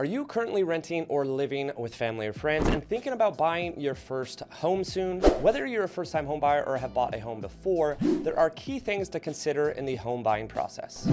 Are you currently renting or living with family or friends and thinking about buying your first home soon? Whether you're a first-time home buyer or have bought a home before, there are key things to consider in the home buying process.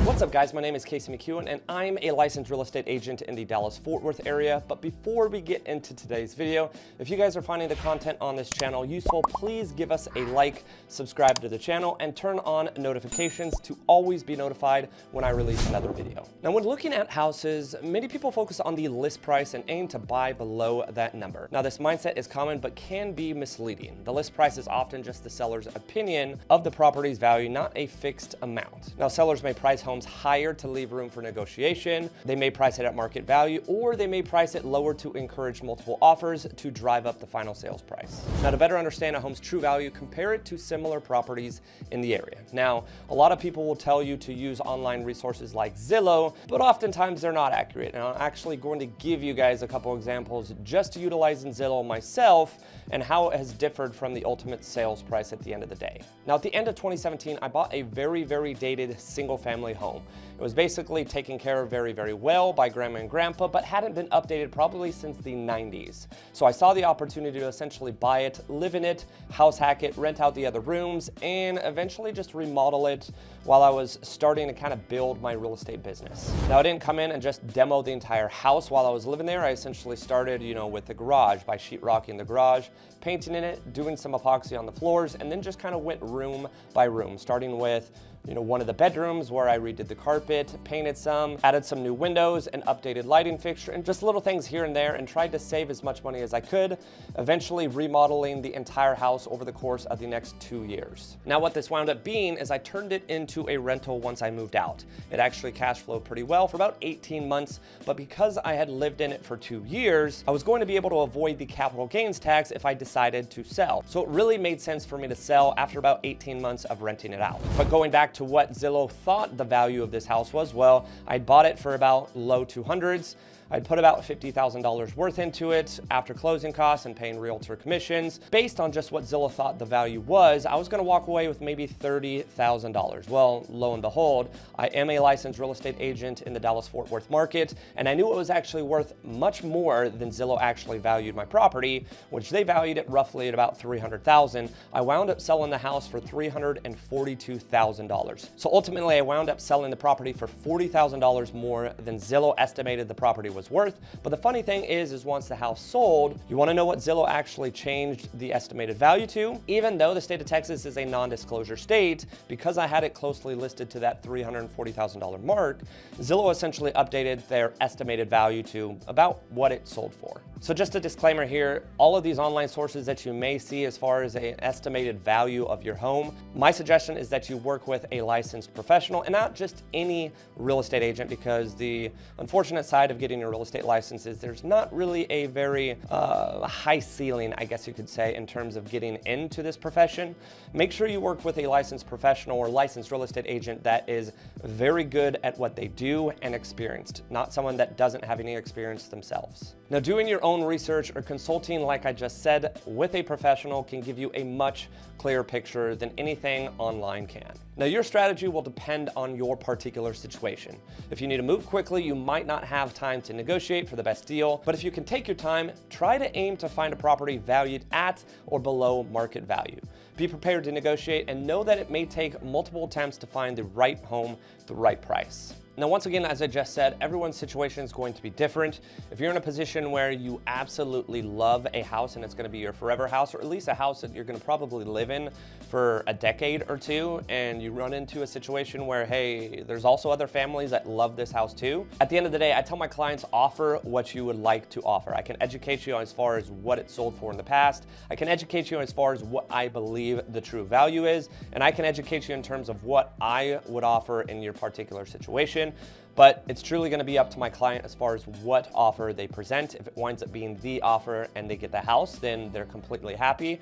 What's up, guys? My name is KMAC and I'm a licensed real estate agent in the Dallas-Fort Worth area. But before we get into today's video, if you guys are finding the content on this channel useful, please give us a like, subscribe to the channel, and turn on notifications to always be notified when I release another video. Now, when looking at houses, many people focus on the list price and aim to buy below that number. Now, this mindset is common but can be misleading. The list price is often just the seller's opinion of the property's value, not a fixed amount. Now, sellers may price homes higher to leave room for negotiation. They may price it at market value, or they may price it lower to encourage multiple offers to drive up the final sales price. Now, to better understand a home's true value, compare it to similar properties in the area. Now, a lot of people will tell you to use online resources like Zillow, but oftentimes they're not accurate. And I'm actually going to give you guys a couple examples just to utilizing Zillow myself and how it has differed from the ultimate sales price at the end of the day. Now, at the end of 2017, I bought a very dated single family home. It was basically taken care of very well by grandma and grandpa, but hadn't been updated probably since the 90s. So I saw the opportunity to essentially buy it, live in it, house hack it, rent out the other rooms, and eventually just remodel it while I was starting to kind of build my real estate business. Now, I didn't come in and just demo the entire house while I was living there. I essentially started, with the garage by sheetrocking the garage, painting in it, doing some epoxy on the floors, and then just kind of went room by room, starting with one of the bedrooms where I redid the carpet, painted some, added some new windows, and updated lighting fixture, and just little things here and there, and tried to save as much money as I could, eventually remodeling the entire house over the course of the next 2 years. Now, what this wound up being is I turned it into a rental once I moved out. It actually cash flowed pretty well for about 18 months, but because I had lived in it for 2 years, I was going to be able to avoid the capital gains tax if I decided to sell. So it really made sense for me to sell after about 18 months of renting it out. But going back to what Zillow thought the value of this house was, well, I'd bought it for about low 200s. I'd put about $50,000 worth into it after closing costs and paying realtor commissions. Based on just what Zillow thought the value was, I was gonna walk away with maybe $30,000. Well, lo and behold, I am a licensed real estate agent in the Dallas-Fort Worth market, and I knew it was actually worth much more than Zillow actually valued my property, which they valued it roughly at about $300,000. I wound up selling the house for $342,000. So ultimately, I wound up selling the property for $40,000 more than Zillow estimated the property was worth. But the funny thing is once the house sold, you want to know what Zillow actually changed the estimated value to? Even though the state of Texas is a non-disclosure state, because I had it closely listed to that $340,000 mark, Zillow essentially updated their estimated value to about what it sold for. So just a disclaimer here, all of these online sources that you may see as far as an estimated value of your home, my suggestion is that you work with a licensed professional and not just any real estate agent, because the unfortunate side of getting your real estate license is there's not really a very high ceiling, I guess you could say, in terms of getting into this profession. Make sure you work with a licensed professional or licensed real estate agent that is very good at what they do and experienced, not someone that doesn't have any experience themselves. Now, doing your own research or consulting, like I just said, with a professional can give you a much clearer picture than anything online can. Now, your strategy will depend on your particular situation. If you need to move quickly, you might not have time to negotiate for the best deal, but if you can take your time, try to aim to find a property valued at or below market value. Be prepared to negotiate and know that it may take multiple attempts to find the right home, the right price. Now, once again, as I just said, everyone's situation is going to be different. If you're in a position where you absolutely love a house and it's going to be your forever house, or at least a house that you're going to probably live in for a decade or two, and you run into a situation where, hey, there's also other families that love this house too. At the end of the day, I tell my clients, offer what you would like to offer. I can educate you on as far as what it sold for in the past. I can educate you as far as what I believe the true value is, and I can educate you in terms of what I would offer in your particular situation. But it's truly going to be up to my client as far as what offer they present. If it winds up being the offer and they get the house, then they're completely happy.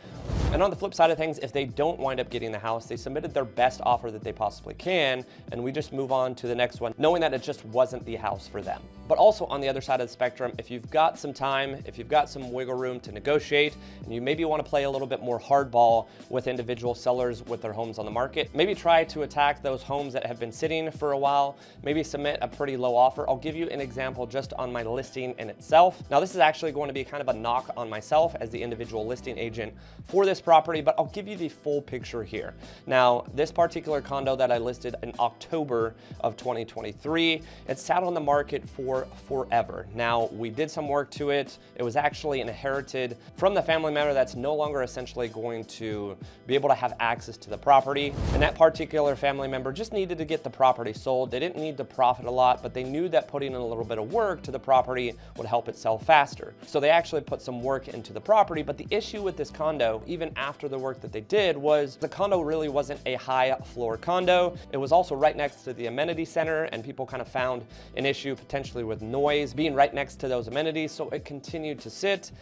And on the flip side of things, if they don't wind up getting the house, they submitted their best offer that they possibly can, and we just move on to the next one, knowing that it just wasn't the house for them. But also on the other side of the spectrum, if you've got some time, if you've got some wiggle room to negotiate, and you maybe want to play a little bit more hardball with individual sellers with their homes on the market, maybe try to attack those homes that have been sitting for a while, maybe submit a pretty low offer. I'll give you an example just on my listing in itself. Now, this is actually going to be kind of a knock on myself as the individual listing agent for this property, but I'll give you the full picture here. Now, this particular condo that I listed in October of 2023, it sat on the market for forever. Now, we did some work to it. It was actually inherited from the family member that's no longer essentially going to be able to have access to the property. And that particular family member just needed to get the property sold. They didn't need to profit a lot, but they knew that putting in a little bit of work to the property would help it sell faster. So they actually put some work into the property. But the issue with this condo, even after the work that they did, was the condo really wasn't a high floor condo. It was also right next to the amenity center, and people kind of found an issue potentially with noise being right next to those amenities. So it continued to sit.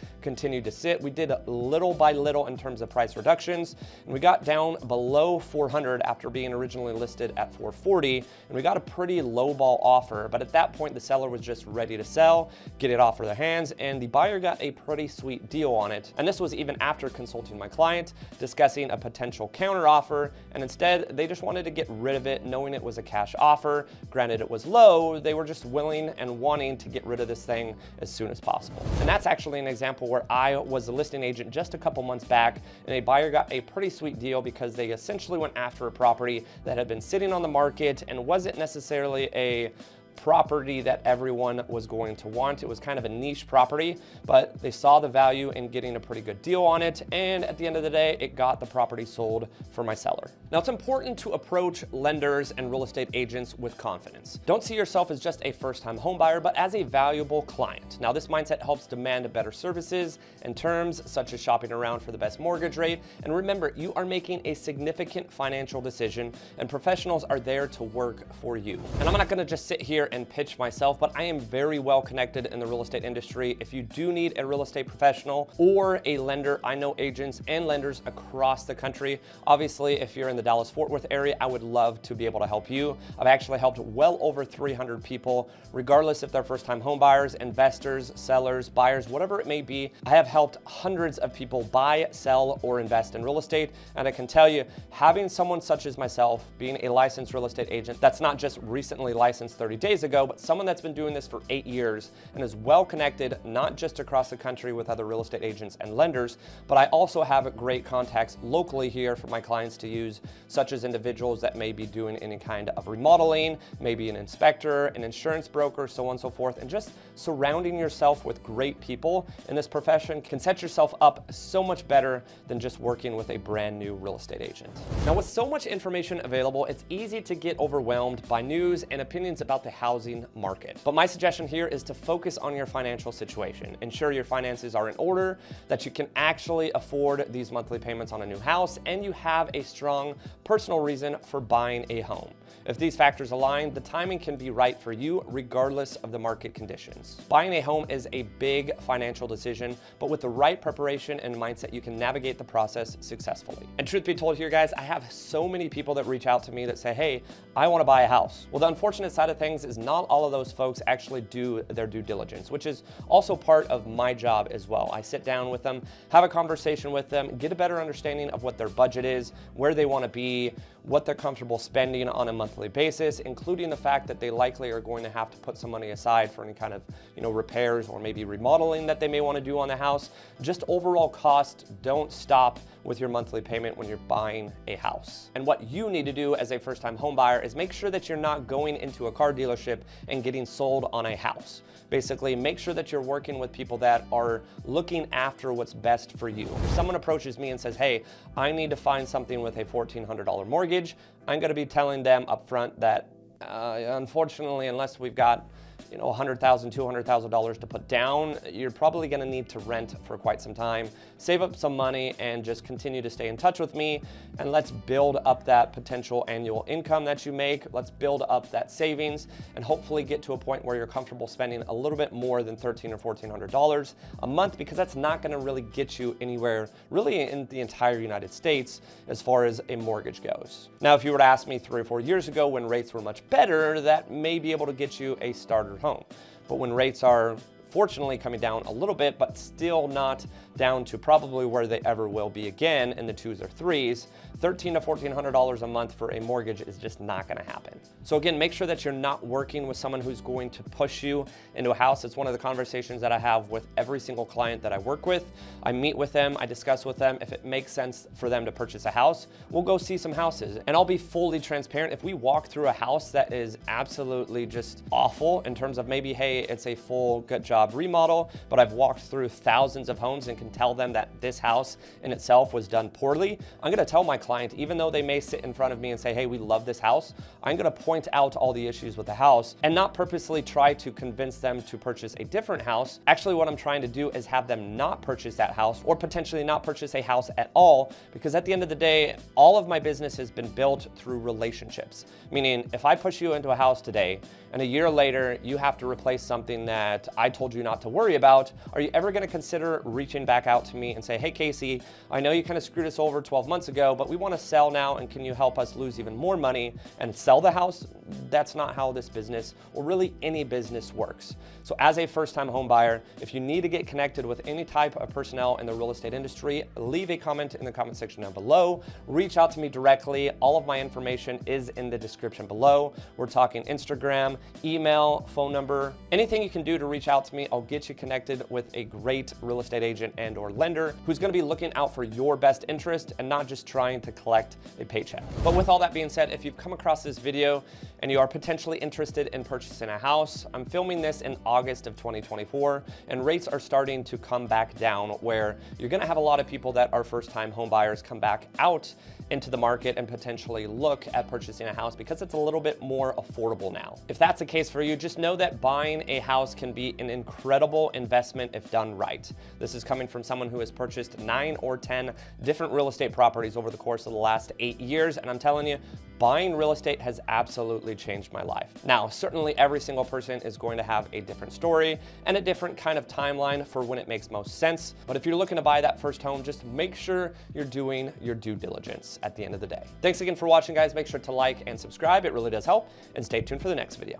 We did little by little in terms of price reductions, and we got down below 400 after being originally listed at 440, and we got a pretty low ball offer. But at that point, the seller was just ready to sell, get it off of their hands, and the buyer got a pretty sweet deal on it. And this was even after consulting my client, discussing a potential counter offer, and instead they just wanted to get rid of it, knowing it was a cash offer. Granted, it was low. They were just willing and wanting to get rid of this thing as soon as possible. And that's actually an example where I was a listing agent just a couple months back, and a buyer got a pretty sweet deal because they essentially went after a property that had been sitting on the market and wasn't necessarily a property that everyone was going to want. It was kind of a niche property, but they saw the value in getting a pretty good deal on it. And at the end of the day, it got the property sold for my seller. Now, it's important to approach lenders and real estate agents with confidence. Don't see yourself as just a first-time home buyer, but as a valuable client. Now, this mindset helps demand better services and terms, such as shopping around for the best mortgage rate. And remember, you are making a significant financial decision, and professionals are there to work for you. And I'm not going to just sit here and pitch myself, but I am very well connected in the real estate industry. If you do need a real estate professional or a lender, I know agents and lenders across the country. Obviously, if you're in the Dallas-Fort Worth area, I would love to be able to help you. I've actually helped well over 300 people, regardless if they're first-time home buyers, investors, sellers, buyers, whatever it may be. I have helped hundreds of people buy, sell, or invest in real estate. And I can tell you, having someone such as myself, being a licensed real estate agent, that's not just recently licensed 30 days ago, but someone that's been doing this for 8 years and is well connected, not just across the country with other real estate agents and lenders, but I also have great contacts locally here for my clients to use, such as individuals that may be doing any kind of remodeling, maybe an inspector, an insurance broker, so on and so forth. And just surrounding yourself with great people in this profession can set yourself up so much better than just working with a brand new real estate agent. Now, with so much information available, it's easy to get overwhelmed by news and opinions about the housing market. But my suggestion here is to focus on your financial situation. Ensure your finances are in order, that you can actually afford these monthly payments on a new house, and you have a strong personal reason for buying a home. If these factors align, the timing can be right for you regardless of the market conditions. Buying a home is a big financial decision, but with the right preparation and mindset, you can navigate the process successfully. And truth be told here, guys, I have so many people that reach out to me that say, hey, I want to buy a house. Well, the unfortunate side of things is not all of those folks actually do their due diligence, which is also part of my job as well. I sit down with them, have a conversation with them, get a better understanding of what their budget is, where they want to be, what they're comfortable spending on a monthly basis, including the fact that they likely are going to have to put some money aside for any kind of, repairs or maybe remodeling that they may want to do on the house. Just overall cost, don't stop with your monthly payment when you're buying a house. And what you need to do as a first-time home buyer is make sure that you're not going into a car dealership and getting sold on a house. Basically, make sure that you're working with people that are looking after what's best for you. If someone approaches me and says, hey, I need to find something with a $1,400 mortgage, I'm going to be telling them up front that unfortunately, unless we've got $100,000, $200,000 to put down, you're probably going to need to rent for quite some time. Save up some money and just continue to stay in touch with me, and let's build up that potential annual income that you make. Let's build up that savings and hopefully get to a point where you're comfortable spending a little bit more than $1,300 or $1,400 a month, because that's not going to really get you anywhere really in the entire United States as far as a mortgage goes. Now, if you were to ask me 3 or 4 years ago when rates were much better, that may be able to get you a starter home. But when rates are fortunately coming down a little bit, but still not down to probably where they ever will be again in the 2s or 3s. $1,300 to $1,400 a month for a mortgage is just not gonna happen. So again, make sure that you're not working with someone who's going to push you into a house. It's one of the conversations that I have with every single client that I work with. I meet with them, I discuss with them. If it makes sense for them to purchase a house, we'll go see some houses. And I'll be fully transparent. If we walk through a house that is absolutely just awful in terms of maybe, hey, it's a full gut job remodel, but I've walked through thousands of homes and can tell them that this house in itself was done poorly, I'm gonna tell my client, even though they may sit in front of me and say, hey, we love this house, I'm gonna point out all the issues with the house and not purposely try to convince them to purchase a different house. Actually, what I'm trying to do is have them not purchase that house, or potentially not purchase a house at all, because at the end of the day, all of my business has been built through relationships. Meaning, if I push you into a house today and a year later you have to replace something that I told you not to worry about, are you ever gonna consider reaching back out to me and say, hey Casey, I know you kind of screwed us over 12 months ago, but we wanna sell now, and can you help us lose even more money and sell the house? That's not how this business, or really any business, works. So as a first-time home buyer, if you need to get connected with any type of personnel in the real estate industry, leave a comment in the comment section down below. Reach out to me directly. All of my information is in the description below. We're talking Instagram, email, phone number, anything you can do to reach out to me. I'll get you connected with a great real estate agent and or lender who's gonna be looking out for your best interest and not just trying to collect a paycheck. But with all that being said, if you've come across this video and you are potentially interested in purchasing a house, I'm filming this in August of 2024, and rates are starting to come back down, where you're gonna have a lot of people that are first-time home buyers come back out into the market and potentially look at purchasing a house because it's a little bit more affordable now. If that's the case for you, just know that buying a house can be an incredible investment if done right. This is coming from someone who has purchased 9 or 10 different real estate properties over the course of the last 8 years, and I'm telling you, buying real estate has absolutely changed my life. Now, certainly every single person is going to have a different story and a different kind of timeline for when it makes most sense. But if you're looking to buy that first home, just make sure you're doing your due diligence at the end of the day. Thanks again for watching, guys. Make sure to like and subscribe. It really does help. And stay tuned for the next video.